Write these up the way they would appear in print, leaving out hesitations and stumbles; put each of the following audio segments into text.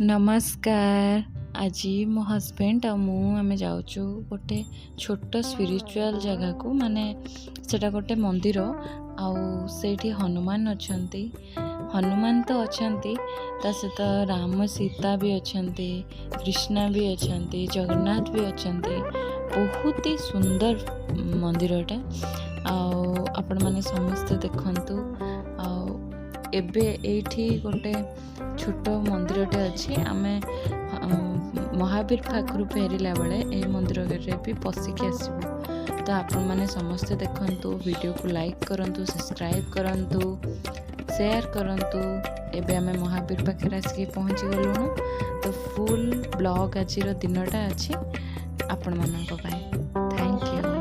नमस्कार। आज मो हस्बैंड और मुझे जाऊँ गोटे छोट स्पिरिचुअल जगह को माने सेटा गोटे मंदिर आठी हनुमान अच्छा हनुमान तो अच्छा ता सहित राम सीता भी अच्छा कृष्णा भी अच्छा जगन्नाथ भी अच्छा बहुत ही सुंदर मंदिरटा आपण मैंने समस्ते देखु एबे एठी गोटे छोट मंदिरटे अच्छी आमे महावीर पाखु फेरला बेले ये मंदिर भी पशिकी आसबू तो आपण मैंने समस्ते देखु वीडियो को लाइक करंतु सब्सक्राइब करंतु शेयर करंतु एबे आमे महावीर पाखे आसिक पहुँची गलुनु तो फुल ब्लॉग आज दिनटा अच्छी आपण मानक थैंक यू।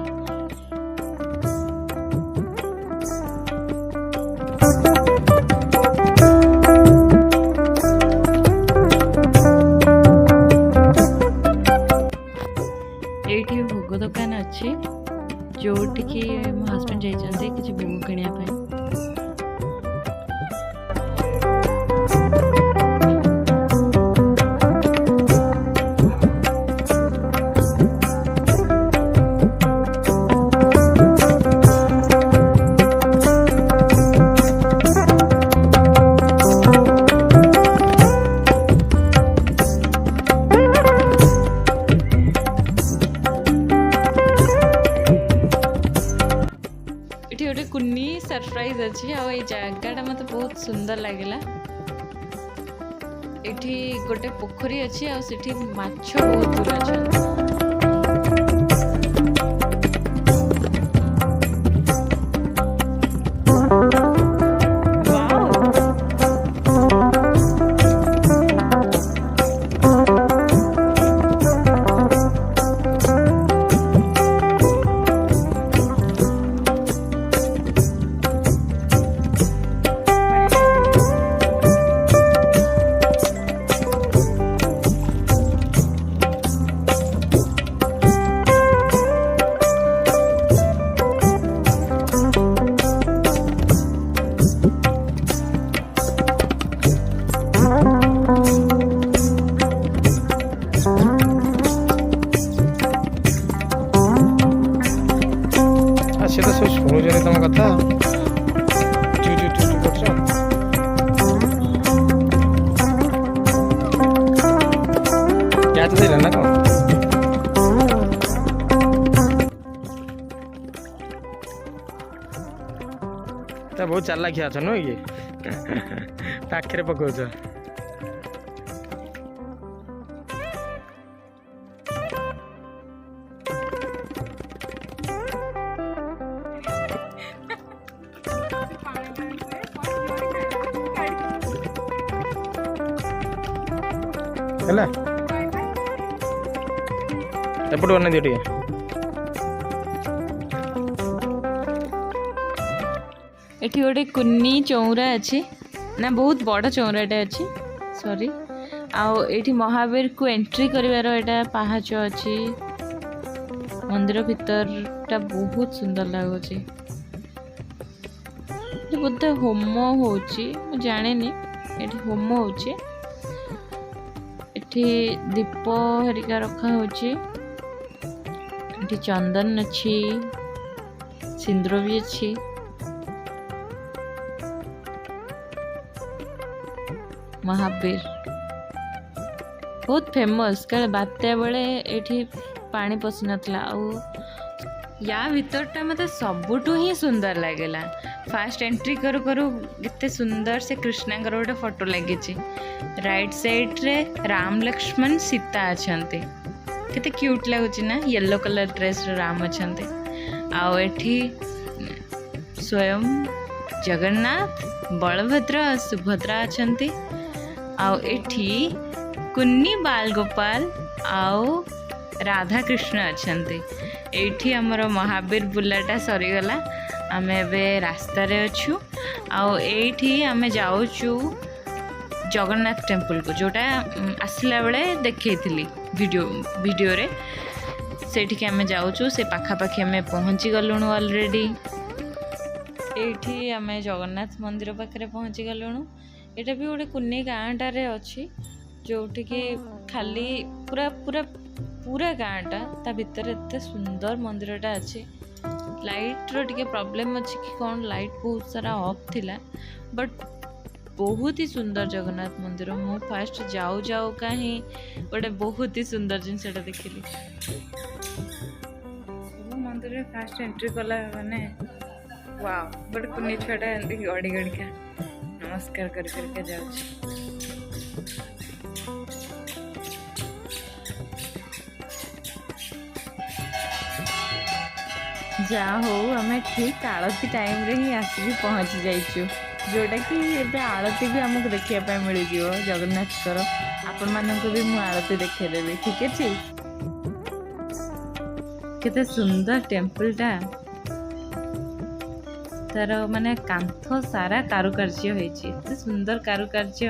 ये भोग दुकान अच्छी जोटिकी मो हस्बैंड जाइए किसी भोग किणापी गोटे कुन्नी सरप्राइज अच्छी आई जगह मत बहुत सुंदर लगे ये गोटे पोखरी अच्छी आठी माछ बहुत दूर अच्छा से तो सब शुणुचे तुम कथा कर ना कौन बहुत चालाखिया अछ नुह कि पाखे पकाच एपट बना दियो टे एठी गोटे कुन्नी चौरा अच्छी ना बहुत बड़ चौराटे अच्छी सॉरी आठी महावीर को एंट्री करिवार एटा पहाच अच्छी मंदिर भीतरटा बहुत सुंदर लगुच बोधे होम होची जाने ये होम होची दीप हरिका रखा होची एठी चंदन अच्छी सिंदूर भी अच्छी महावीर बहुत फेमस क्या बात्या बेले ये पानी पशि नाला या भीतरटा मत सबुठू ही सुंदर लगेगा फास्ट एंट्री करू करू कितने सुंदर से कृष्णा गोटे फोटो लगी राइट साइड रे राम लक्ष्मण सीता अच्छा केते क्यूट लगुच ना येलो कलर ड्रेस राम अच्छा आठी स्वयं जगन्नाथ बलभद्र सुभद्रा अच्छा आठी कुन्नी बाल गोपाल आउ राधा कृष्ण अच्छा ये आमर महावीर बुलाटा सरीगला आम ए रास्तार अच्छु आठी आम जाऊँ जगन्नाथ टेम्पल को जोटा आसला बेले देखी वीडियो रे सेठी आम जाऊँ से पाखापाखि आम पहुँची गलुणु ऑलरेडी ଏଇଠି ଆମେ ଜଗନ୍ନାଥ ମନ୍ଦିର ପାଖରେ ପହଞ୍ଚି ଗଲୁଣୁ। ଏଇଟା ବି ଗୋଟେ କୁନି ଗାଁଟାରେ ଅଛି, ଯୋଉଠିକି ଖାଲି ପୁରା ପୁରା ପୁରା ଗାଁଟା, ତା ଭିତରେ ଏତେ ସୁନ୍ଦର ମନ୍ଦିରଟା ଅଛି। ଲାଇଟ୍ର ଟିକେ ପ୍ରୋବ୍ଲେମ୍ ଅଛି କି କ'ଣ, ଲାଇଟ୍ ବହୁତ ସାରା ଅଫ୍ ଥିଲା, ବଟ୍ ବହୁତ ହି ସୁନ୍ଦର ଜଗନ୍ନାଥ ମନ୍ଦିର। ମୁଁ ଫାଷ୍ଟ ଯାଉ ଯାଉ କାହିଁ ଗୋଟେ ବହୁତ ହି ସୁନ୍ଦର ଜିନିଷଟା ଦେଖିଲି। ସବୁ ମନ୍ଦିରରେ ଫାଷ୍ଟ ଏଣ୍ଟ୍ରି କଲା ମାନେ ୱାଓ, ଗୋଟେ କୁନି ଛୁଆଟା ଏମିତି ଗଡ଼ି ଗଡ଼ିକା ନମସ୍କାର କରି କରିକା ଯାଉଛି। ଯାହା ହଉ ଆମେ ଠିକ୍ ଆଳତି ଟାଇମ୍ରେ ହିଁ ଆସିକି ପହଞ୍ଚି ଯାଇଛୁ, ଯେଉଁଟାକି ଏବେ ଆଳତି ବି ଆମକୁ ଦେଖିବା ପାଇଁ ମିଳିଯିବ ଜଗନ୍ନାଥଙ୍କର। ଆପଣମାନଙ୍କୁ ବି ମୁଁ ଆଳତି ଦେଖେଇଦେବି, ଠିକ୍ ଅଛି। କେତେ ସୁନ୍ଦର ଟେମ୍ପଲଟା, ତାର ମାନେ କାନ୍ଥ ସାରା କାରୁକାର୍ଯ୍ୟ ହେଇଛି, ଏତେ ସୁନ୍ଦର କାରୁକାର୍ଯ୍ୟ।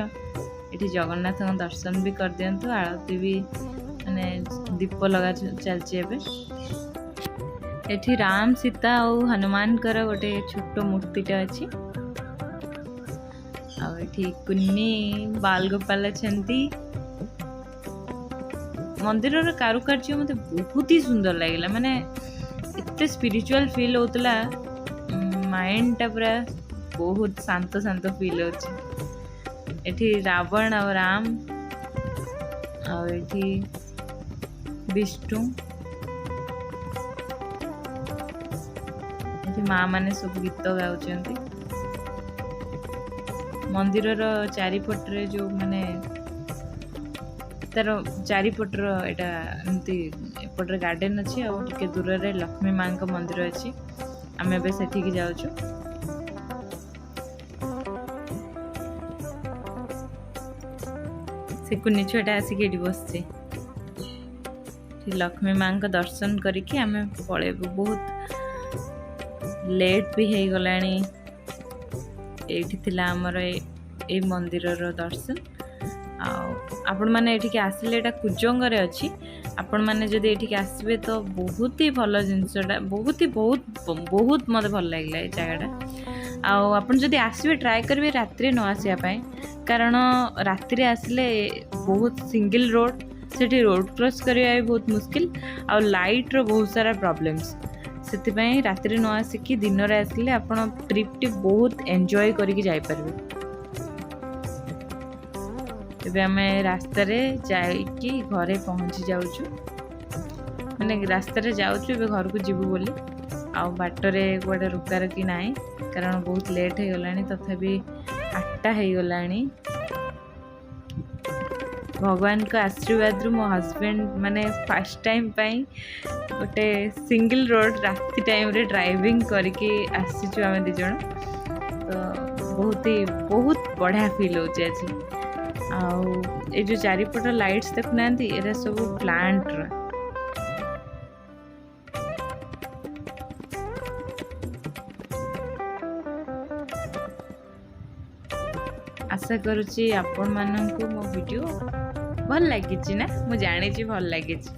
ଏଠି ଜଗନ୍ନାଥଙ୍କ ଦର୍ଶନ ବି କରିଦିଅନ୍ତୁ, ଆଳତି ବି ମାନେ ଦୀପ ଲଗା ଚାଲିଛି ଏବେ। ଏଠି ରାମ, ସୀତା ଆଉ ହନୁମାନଙ୍କର ଗୋଟେ ଛୋଟ ମୂର୍ତ୍ତିଟା ଅଛି। ଆଉ ଏଠି କୁନି ବାଲଗୋପାଲ ଅଛନ୍ତି। ମନ୍ଦିରର କାରୁକାର୍ଯ୍ୟ ମୋତେ ବହୁତ ହି ସୁନ୍ଦର ଲାଗିଲା, ମାନେ ଏତେ ସ୍ପିରିଚୁଆଲ ଫିଲ୍ ହେଉଥିଲା, ମାଇଣ୍ଡଟା ପୁରା ବହୁତ ଶାନ୍ତ ଶାନ୍ତ ଫିଲ୍ ହେଉଛି। ଏଠି ରାବଣ ଆଉ ରାମ, ଆଉ ଏଠି ବିଷ୍ଣୁ, ଏଠି ମା ମାନେ ସବୁ ଗୀତ ଗାଉଛନ୍ତି। ମନ୍ଦିରର ଚାରିପଟରେ ଯେଉଁ ମାନେ ତାର ଚାରିପଟର ଏଇଟା ଏମିତି ଏପଟରେ ଗାର୍ଡେନ୍ ଅଛି, ଆଉ ଟିକେ ଦୂରରେ ଲକ୍ଷ୍ମୀ ମାଙ୍କ ମନ୍ଦିର ଅଛି। ଆମେ ଏବେ ସେଠିକି ଯାଉଛୁ। ସେ କୁନି ଛୁଆଟା ଆସିକି ଏଠି ବସିଛି। ଲକ୍ଷ୍ମୀ ମାଙ୍କ ଦର୍ଶନ କରିକି ଆମେ ପଳେଇବୁ। ବହୁତ ଲେଟ୍ ବି ହେଇଗଲାଣି। ଏଇଠି ଥିଲା ଆମର ଏଇ ମନ୍ଦିରର ଦର୍ଶନ। ଆଉ ଆପଣମାନେ ଏଠିକି ଆସିଲେ, ଏଇଟା କୁଜଙ୍ଗରେ ଅଛି, ଆପଣମାନେ ଯଦି ଏଠିକି ଆସିବେ ତ ବହୁତ ହି ଭଲ ଜିନିଷଟା, ବହୁତ ମୋତେ ଭଲ ଲାଗିଲା ଏ ଜାଗାଟା। ଆଉ ଆପଣ ଯଦି ଆସିବେ ଟ୍ରାଏ କରିବେ ରାତିରେ ନ ଆସିବା ପାଇଁ, କାରଣ ରାତିରେ ଆସିଲେ ବହୁତ ସିଙ୍ଗଲ ରୋଡ଼, ସେଠି ରୋଡ଼ କ୍ରସ୍ କରିବା ବି ବହୁତ ମୁସ୍କିଲ, ଆଉ ଲାଇଟ୍ର ବହୁତ ସାରା ପ୍ରୋବ୍ଲେମ୍ସ। ସେଥିପାଇଁ ରାତିରେ ନ ଆସିକି ଦିନରେ ଆସିଲେ ଆପଣ ଟ୍ରିପ୍ଟି ବହୁତ ଏନ୍ଜୟ କରିକି ଯାଇପାରିବେ। ଏବେ ଆମେ ରାସ୍ତାରେ ଯାଇକି ଘରେ ପହଞ୍ଚି ଯାଉଛୁ, ମାନେ ରାସ୍ତାରେ ଯାଉଛୁ ଏବେ ଘରକୁ ଯିବୁ ବୋଲି। ଆଉ ବାଟରେ କୁଆଡ଼େ ରୋକାରୋକି ନାହିଁ, କାରଣ ବହୁତ ଲେଟ୍ ହେଇଗଲାଣି, ତଥାପି 8ଟା ହେଇଗଲାଣି। ଭଗବାନଙ୍କ ଆଶୀର୍ବାଦରୁ ମୋ ହଜବେଣ୍ଡ ମାନେ ଫାର୍ଷ୍ଟ ଟାଇମ୍ ପାଇଁ ଗୋଟେ ସିଙ୍ଗଲ ରୋଡ଼ ରାତି ଟାଇମ୍ରେ ଡ୍ରାଇଭିଂ କରିକି ଆସିଛୁ ଆମେ 2 ଜଣ। ତ ବହୁତ ବଢ଼ିଆ ଫିଲ୍ ହେଉଛି ଆଜି। ଆଉ ଏ ଯେଉଁ ଚାରିପଟ ଲାଇଟ୍ସ ଦେଖୁନାହାନ୍ତି, ଏରା ସବୁ ପ୍ଲାଣ୍ଟର। ଆଶା କରୁଛି ଆପଣମାନଙ୍କୁ ମୋ ଭିଡ଼ିଓ ଭଲ ଲାଗିଛି ନା, ମୁଁ ଜାଣିଛି ଭଲ ଲାଗିଛି।